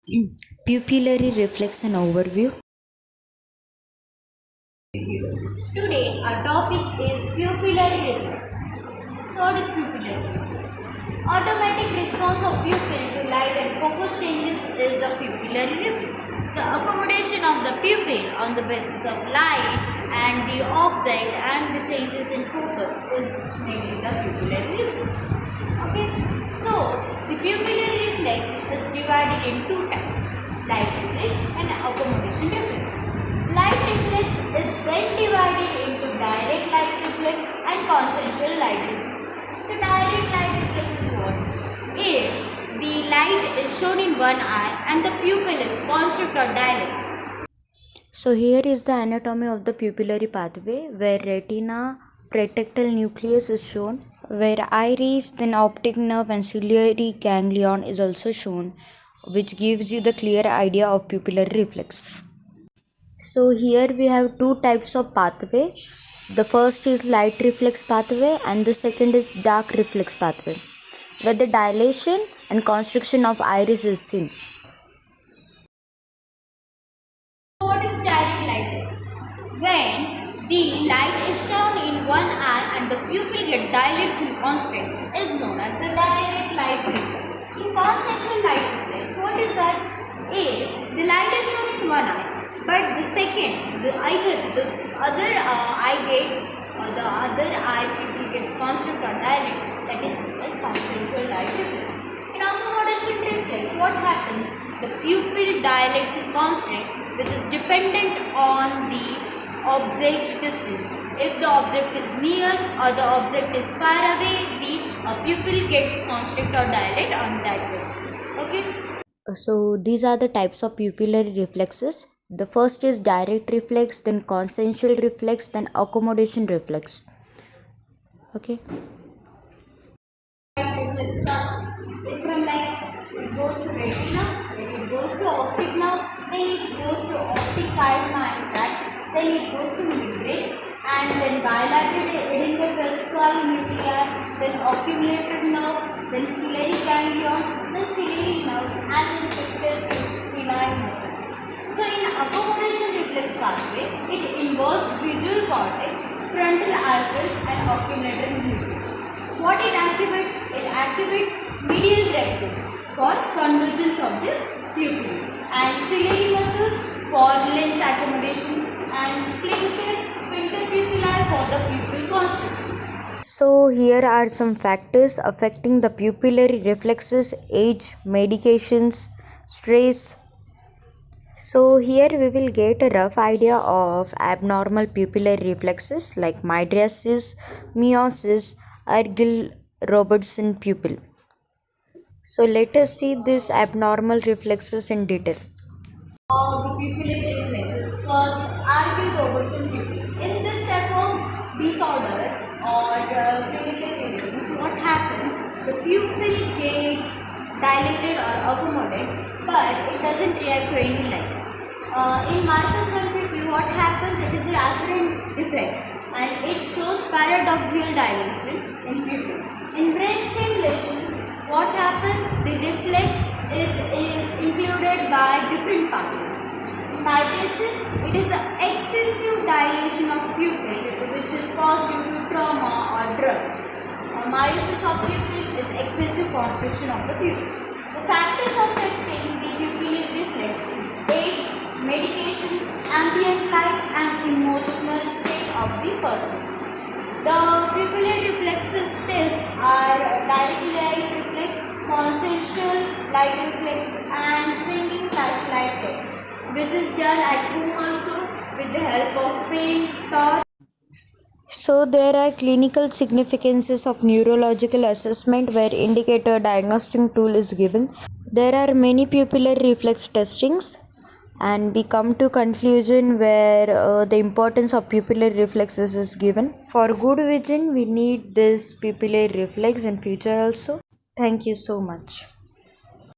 Pupillary reflex and overview. Today our topic is pupillary reflex. So what is pupillary reflex? Automatic response of pupil to light and focus changes is a pupillary reflex. The accommodation of the pupil on the basis of light and the object and the changes in focus is mainly the pupillary reflex. Okay, so the pupillary reflex is divided in two types: light reflex and accommodation reflex. Light reflex is then divided into direct light reflex and consensual light reflex. So direct light reflex is what? If the light is shown in one eye and the pupil is constrict or dilate. So here is the anatomy of the pupillary pathway, where retina, pretectal nucleus is shown, where iris, then optic nerve and ciliary ganglion is also shown, which gives you the clear idea of pupillary reflex. So here we have two types of pathway. The first is light reflex pathway and the second is dark reflex pathway, where the dilation and constriction of iris is seen. What is direct light reflex? When the light is shown in one eye and the pupil gets dilates and constrict is known as the direct light reflex. In consensual light reflex, what is that? If the light is shown in one eye, but the other eye gets or the other eye pupil gets constrict or dilate, that is known as consensual light reflex. In accommodation reflex, what happens? The pupil dilates and constrict, which is dependent on the object's distance. If the object is near or the object is far away, the pupil gets constrict or dilate on that basis. Okay. So these are the types of pupillary reflexes. The first is direct reflex, then consensual reflex, then accommodation reflex. Okay. Reflex is from it goes to retina, then it goes to optic nerve, then it goes to optic chiasma and tract, then it goes to membrane, and then bilateral edentavesical nuclei, then accumulated nerve, then ciliary ganglion, then ciliary nerves, and then pupillary muscle. So in accommodation reflex pathway, it involves visual cortex, frontal iris, and accumulated nucleus. What it activates? It activates medial rectus for convergence of the pupil, and ciliary muscles for lens accommodations, and sphincter pupillae for the pupil constriction. So here are some factors affecting the pupillary reflexes: age, medications, stress. So here we will get a rough idea of abnormal pupillary reflexes like mydriasis, meiosis, Ergil-Robertson pupil. So let us see these abnormal reflexes in detail. The pupillary reflexes. First, Ergil-Robertson pupil. In this type of disorder or clinical conditions, what happens? The pupil gets dilated or accommodated, but it doesn't react to any light. In Marcus pupil, what happens? It is the afferent defect, and it shows paradoxical dilation in pupil. In brain stimulations, what happens? The reflex is included by different pathways. In mydriasis, it is an excessive dilation of pupil which is caused due to trauma or drugs. Meiosis of pupil is excessive constriction of the pupil. The factors affecting the pupillary reflex is age, medications, ambient light, and emotional state of the person. The pupillary reflexes tests are direct light reflex, consensual light reflex, and swinging flashlight test, which is done at home also with the help of pen, torch. So there are clinical significances of neurological assessment where indicator diagnostic tool is given. There are many pupillary reflex testings, and we come to conclusion where the importance of pupillary reflexes is given. For good vision, we need this pupillary reflex in future also. Thank you so much.